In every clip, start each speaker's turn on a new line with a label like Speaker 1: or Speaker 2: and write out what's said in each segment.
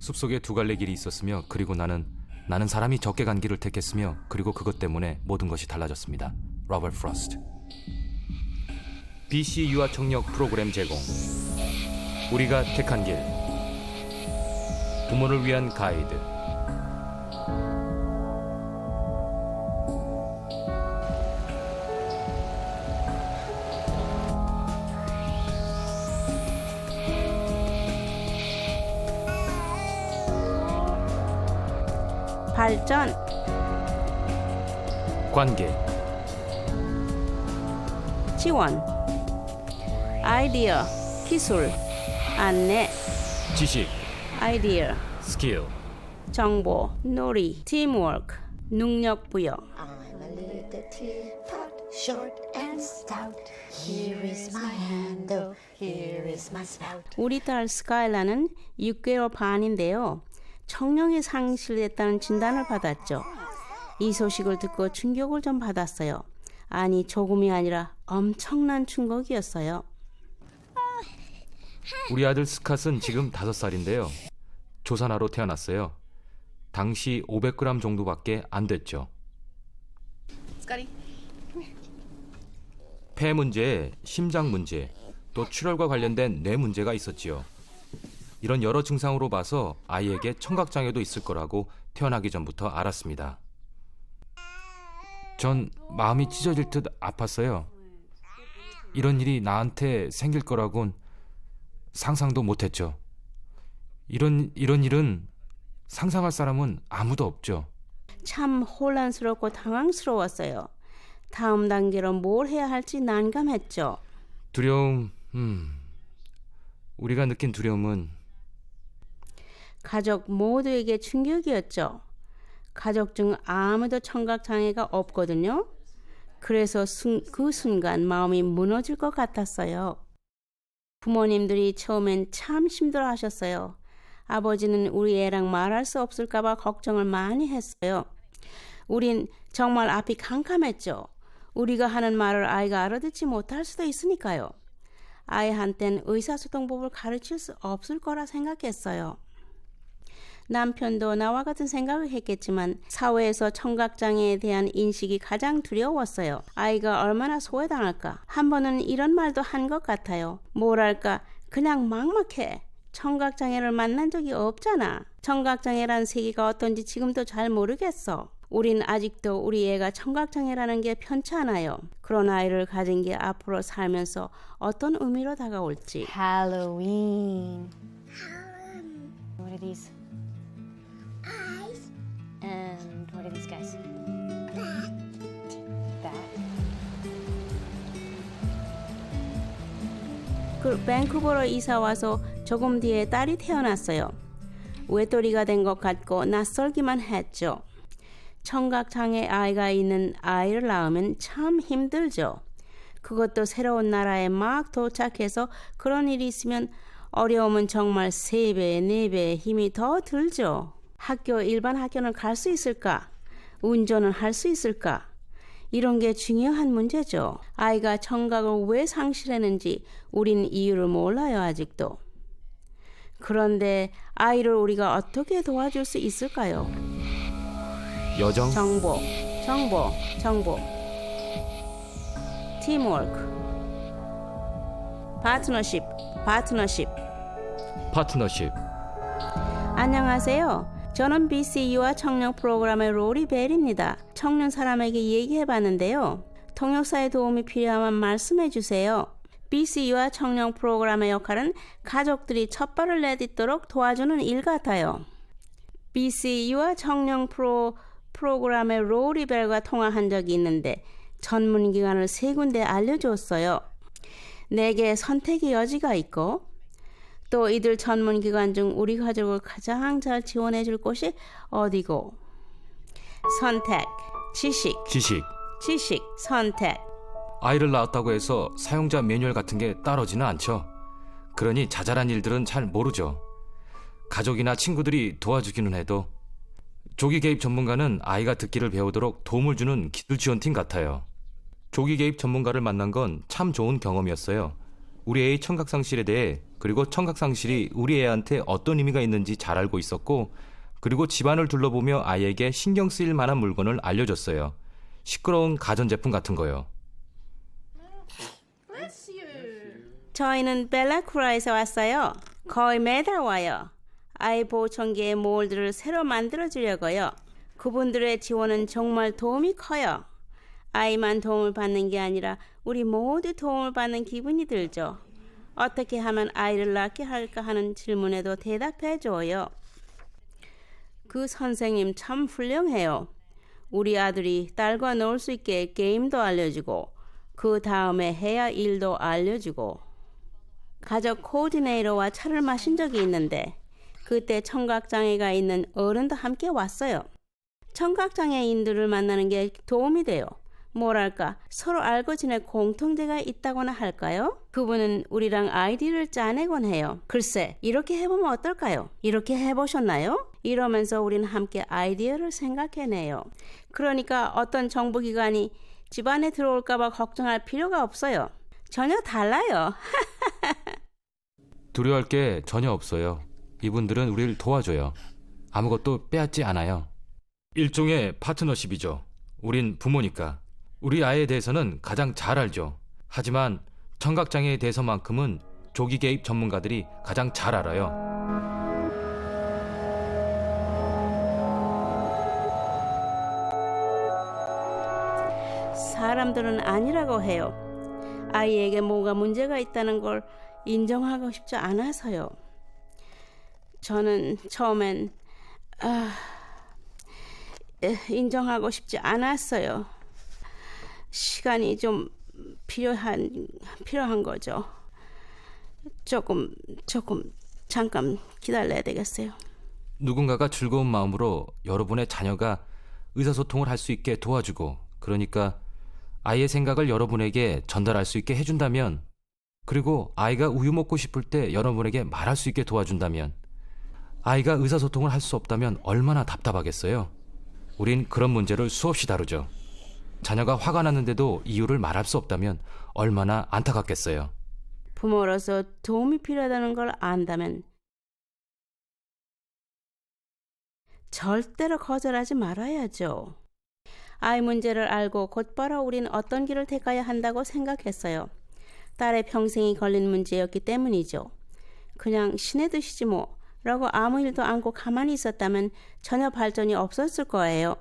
Speaker 1: 숲속에 두 갈래 길이 있었으며 그리고 나는 사람이 적게 간 길을 택했으며 그리고 그것 때문에 모든 것이 달라졌습니다. 로버트 프로스트. BC 유아 청력 프로그램 제공. 우리가 택한 길. 부모를 위한 가이드.
Speaker 2: 발전,
Speaker 1: 관계.
Speaker 2: 지원, 아이디어, 기술, 안내,
Speaker 1: 지식.
Speaker 2: 아이디어,
Speaker 1: 스킬.
Speaker 2: 정보, 놀이, 팀워크, 능력 부여.
Speaker 3: I'm a little teapot, short and stout. Here is my handle, here is my spout.
Speaker 2: 우리 딸 스카일라는 6개월 반인데요. 청력이 상실됐다는 진단을 받았죠. 이 소식을 듣고 충격을 좀 받았어요. 아니, 조금이 아니라 엄청난 충격이었어요.
Speaker 1: 우리 아들 스캇은 지금 5살인데요. 조산아로 태어났어요. 당시 500g 정도밖에 안 됐죠. 폐 문제, 심장 문제, 또 출혈과 관련된 뇌 문제가 있었지요. 이런 여러 증상으로 봐서 아이에게 청각장애도 있을 거라고 태어나기 전부터 알았습니다. 전 마음이 찢어질 듯 아팠어요. 이런 일이 나한테 생길 거라곤 상상도 못했죠. 이런 일은 상상할 사람은 아무도 없죠.
Speaker 2: 참 혼란스럽고 당황스러웠어요. 다음 단계로 뭘 해야 할지 난감했죠.
Speaker 1: 두려움, 우리가 느낀 두려움은
Speaker 2: 가족 모두에게 충격이었죠. 가족 중 아무도 청각장애가 없거든요. 그래서 그 순간 마음이 무너질 것 같았어요. 부모님들이 처음엔 참 힘들어하셨어요. 아버지는 우리 애랑 말할 수 없을까 봐 걱정을 많이 했어요. 우린 정말 앞이 캄캄했죠. 우리가 하는 말을 아이가 알아듣지 못할 수도 있으니까요. 아이한텐 의사소통법을 가르칠 수 없을 거라 생각했어요. 남편도 나와 같은 생각을 했겠지만 사회에서 청각장애에 대한 인식이 가장 두려웠어요. 아이가 얼마나 소외당할까. 한 번은 이런 말도 한 것 같아요. 뭐랄까, 그냥 막막해. 청각장애를 만난 적이 없잖아. 청각장애란 세계가 어떤지 지금도 잘 모르겠어. 우린 아직도 우리 애가 청각장애라는 게 편치 않아요. 그런 아이를 가진 게 앞으로 살면서 어떤 의미로 다가올지.
Speaker 3: Halloween. What are these? And what are these guys? Bat.
Speaker 2: 그 밴쿠버로 이사와서 조금 뒤에 딸이 태어났어요. 외톨이가 된 것 같고 낯설기만 했죠. 청각장애 아이가 있는 아이를 낳으면 참 힘들죠. 그것도 새로운 나라에 막 도착해서 그런 일이 있으면 어려움은 정말 3배, 4배 힘이 더 들죠. 일반 학교는 갈 수 있을까? 운전은 할 수 있을까? 이런 게 중요한 문제죠. 아이가 청각을 왜 상실했는지 우린 이유를 몰라요, 아직도. 그런데 아이를 우리가 어떻게 도와줄 수 있을까요?
Speaker 1: 여정,
Speaker 2: 정보. 팀워크. 파트너십.
Speaker 1: 파트너십.
Speaker 2: 안녕하세요. 저는 BC 유아 청년 프로그램의 로리 벨입니다. 청년 사람에게 얘기해봤는데요. 통역사의 도움이 필요하면 말씀해주세요. BC 유아 청년 프로그램의 역할은 가족들이 첫 발을 내딛도록 도와주는 일 같아요. BC 유아 청년 프로그램의 로리 벨과 통화한 적이 있는데 전문기관을 3군데 알려줬어요. 내게 선택의 여지가 있고 또 이들 전문기관 중 우리 가족을 가장 잘 지원해 줄 곳이 어디고. 선택, 지식, 선택.
Speaker 1: 아이를 낳았다고 해서 사용자 매뉴얼 같은 게 따르지는 않죠. 그러니 자잘한 일들은 잘 모르죠. 가족이나 친구들이 도와주기는 해도 조기 개입 전문가는 아이가 듣기를 배우도록 도움을 주는 기술 지원팀 같아요. 조기 개입 전문가를 만난 건 참 좋은 경험이었어요. 우리 애의 청각상실에 대해 그리고 청각상실이 우리 애한테 어떤 의미가 있는지 잘 알고 있었고, 그리고 집안을 둘러보며 아이에게 신경 쓰일 만한 물건을 알려줬어요. 시끄러운 가전제품 같은 거요.
Speaker 2: 저희는 벨라쿠라에서 왔어요. 거의 매달 와요. 아이 보청기의 몰드를 새로 만들어주려고요. 그분들의 지원은 정말 도움이 커요. 아이만 도움을 받는 게 아니라 우리 모두 도움을 받는 기분이 들죠. 어떻게 하면 아이를 낳게 할까 하는 질문에도 대답해줘요. 그 선생님 참 훌륭해요. 우리 아들이 딸과 놀 수 있게 게임도 알려주고 그 다음에 해야 할 일도 알려주고, 가족 코디네이터와 차를 마신 적이 있는데 그때 청각장애가 있는 어른도 함께 왔어요. 청각장애인들을 만나는 게 도움이 돼요. 뭐랄까, 서로 알고 지낼 공통대가 있다거나 할까요? 그분은 우리랑 아이디를 짜내곤 해요. 글쎄, 이렇게 해보면 어떨까요? 이렇게 해보셨나요? 이러면서 우리는 함께 아이디어를 생각해내요. 그러니까 어떤 정부기관이 집안에 들어올까봐 걱정할 필요가 없어요. 전혀 달라요.
Speaker 1: 두려워할 게 전혀 없어요. 이분들은 우리를 도와줘요. 아무것도 빼앗지 않아요. 일종의 파트너십이죠. 우린 부모니까. 우리 아이에 대해서는 가장 잘 알죠. 하지만 청각장애에 대해서만큼은 조기 개입 전문가들이 가장 잘 알아요.
Speaker 2: 사람들은 아니라고 해요. 아이에게 뭐가 문제가 있다는 걸 인정하고 싶지 않아서요. 저는 처음엔 인정하고 싶지 않았어요. 시간이 좀 필요한 거죠. 조금 잠깐 기다려야 되겠어요.
Speaker 1: 누군가가 즐거운 마음으로 여러분의 자녀가 의사소통을 할 수 있게 도와주고, 그러니까 아이의 생각을 여러분에게 전달할 수 있게 해준다면, 그리고 아이가 우유 먹고 싶을 때 여러분에게 말할 수 있게 도와준다면, 아이가 의사소통을 할 수 없다면 얼마나 답답하겠어요. 우린 그런 문제를 수없이 다루죠. 자녀가 화가 났는데도 이유를 말할 수 없다면 얼마나 안타깝겠어요.
Speaker 2: 부모로서 도움이 필요하다는 걸 안다면 절대로 거절하지 말아야죠. 아이 문제를 알고 곧바로 우린 어떤 길을 택해야 한다고 생각했어요. 딸의 평생이 걸린 문제였기 때문이죠. 그냥 신의 뜻이지 뭐 라고 아무 일도 않고 가만히 있었다면 전혀 발전이 없었을 거예요.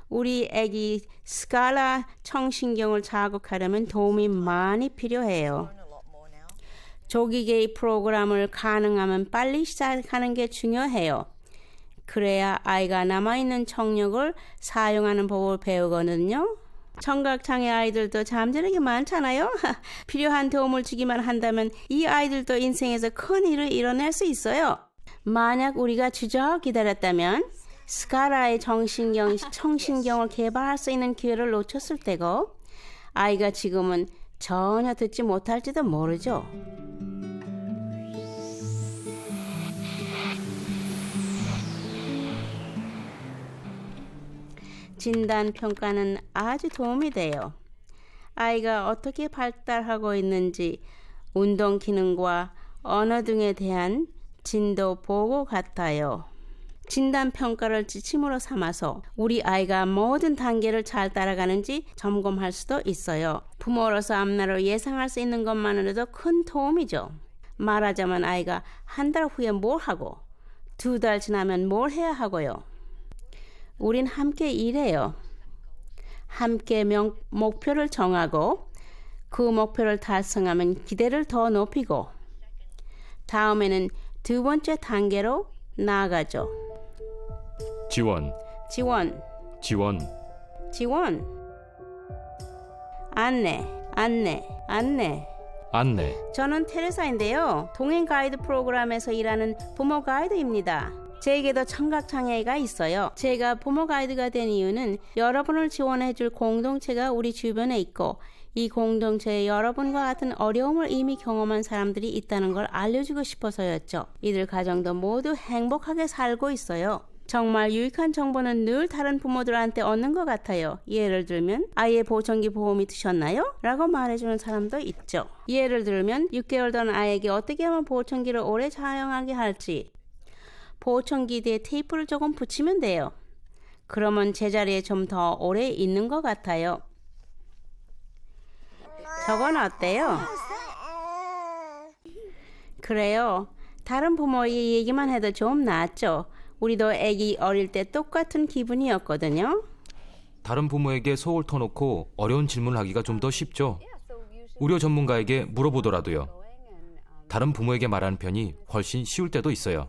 Speaker 2: 우리 애기 스칼라 청신경을 자극하려면 도움이 많이 필요해요. 조기 개입 프로그램을 가능하면 빨리 시작하는 게 중요해요. 그래야 아이가 남아있는 청력을 사용하는 법을 배우거든요. 청각장애 아이들도 잠재력이 많잖아요. 필요한 도움을 주기만 한다면 이 아이들도 인생에서 큰 일을 이뤄낼 수 있어요. 만약 우리가 주저하고 기다렸다면 스칼라의 청신경을 개발할 수 있는 기회를 놓쳤을 때고, 아이가 지금은 전혀 듣지 못할지도 모르죠. 진단 평가는 아주 도움이 돼요. 아이가 어떻게 발달하고 있는지, 운동 기능과 언어 등에 대한 진도 보고 같아요. 진단 평가를 지침으로 삼아서 우리 아이가 모든 단계를 잘 따라가는지 점검할 수도 있어요. 부모로서 앞날을 예상할 수 있는 것만으로도 큰 도움이죠. 말하자면 아이가 한 달 후에 뭘 하고 2달 지나면 뭘 해야 하고요. 우린 함께 일해요. 함께 목표를 정하고 그 목표를 달성하면 기대를 더 높이고, 다음에는 2번째 단계로 나아가죠.
Speaker 1: 지원. 안내.
Speaker 2: 저는 테레사인데요. 동행 가이드 프로그램에서 일하는 부모 가이드입니다. 제게도 청각장애가 있어요. 제가 부모 가이드가 된 이유는 여러분을 지원해줄 공동체가 우리 주변에 있고, 이 공동체에 여러분과 같은 어려움을 이미 경험한 사람들이 있다는 걸 알려주고 싶어서였죠. 이들 가정도 모두 행복하게 살고 있어요. 정말 유익한 정보는 늘 다른 부모들한테 얻는 것 같아요. 예를 들면 아이의 보청기 보험이 드셨나요? 라고 말해주는 사람도 있죠. 예를 들면 6개월 된 아이에게 어떻게 하면 보청기를 오래 사용하게 할지, 보청기 뒤에 테이프를 조금 붙이면 돼요. 그러면 제자리에 좀 더 오래 있는 것 같아요. 저건 어때요? 그래요. 다른 부모의 얘기만 해도 좀 낫죠. 우리도 아기 어릴 때 똑같은 기분이었거든요.
Speaker 1: 다른 부모에게 속을 터놓고 어려운 질문을 하기가 좀 더 쉽죠. 의료 전문가에게 물어보더라도요. 다른 부모에게 말하는 편이 훨씬 쉬울 때도 있어요.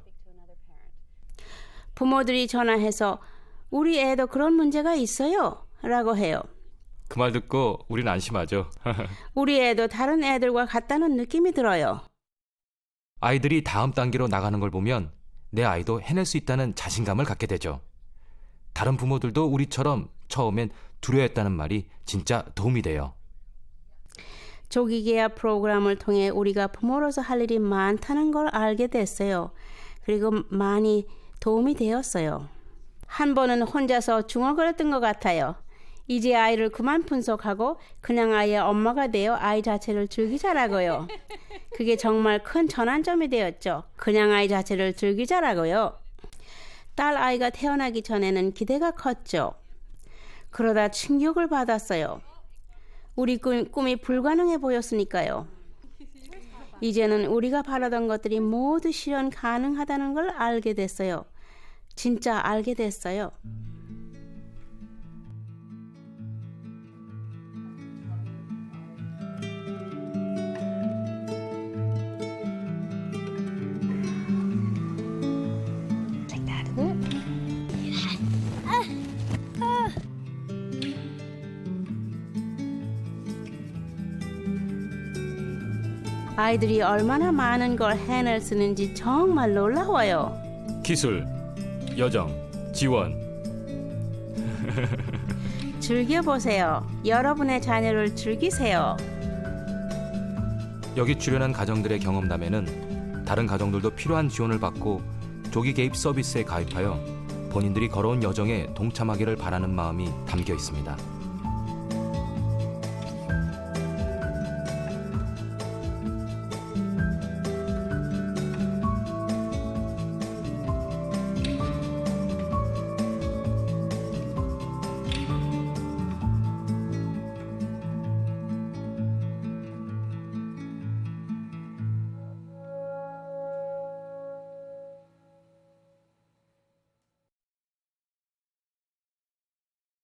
Speaker 2: 부모들이 전화해서 우리 애도 그런 문제가 있어요 라고 해요.
Speaker 1: 그 말 듣고 우린 안심하죠.
Speaker 2: 우리 애도 다른 애들과 같다는 느낌이 들어요.
Speaker 1: 아이들이 다음 단계로 나가는 걸 보면 내 아이도 해낼 수 있다는 자신감을 갖게 되죠. 다른 부모들도 우리처럼 처음엔 두려워했다는 말이 진짜 도움이 돼요.
Speaker 2: 조기 계약 프로그램을 통해 우리가 부모로서 할 일이 많다는 걸 알게 됐어요. 그리고 많이 도움이 되었어요. 한 번은 혼자서 중얼거렸던 것 같아요. 이제 아이를 그만 분석하고 그냥 아이의 엄마가 되어 아이 자체를 즐기자라고요. 그게 정말 큰 전환점이 되었죠. 그냥 아이 자체를 즐기자라고요. 딸 아이가 태어나기 전에는 기대가 컸죠. 그러다 충격을 받았어요. 우리 꿈이 불가능해 보였으니까요. 이제는 우리가 바라던 것들이 모두 실현 가능하다는 걸 알게 됐어요. 진짜 알게 됐어요. 아이들이 얼마나 많은 걸 해낼 수 있는지 정말 놀라워요.
Speaker 1: 기술, 여정, 지원.
Speaker 2: 즐겨보세요. 여러분의 자녀를 즐기세요.
Speaker 1: 여기 출연한 가정들의 경험담에는 다른 가정들도 필요한 지원을 받고 조기 개입 서비스에 가입하여 본인들이 걸어온 여정에 동참하기를 바라는 마음이 담겨 있습니다.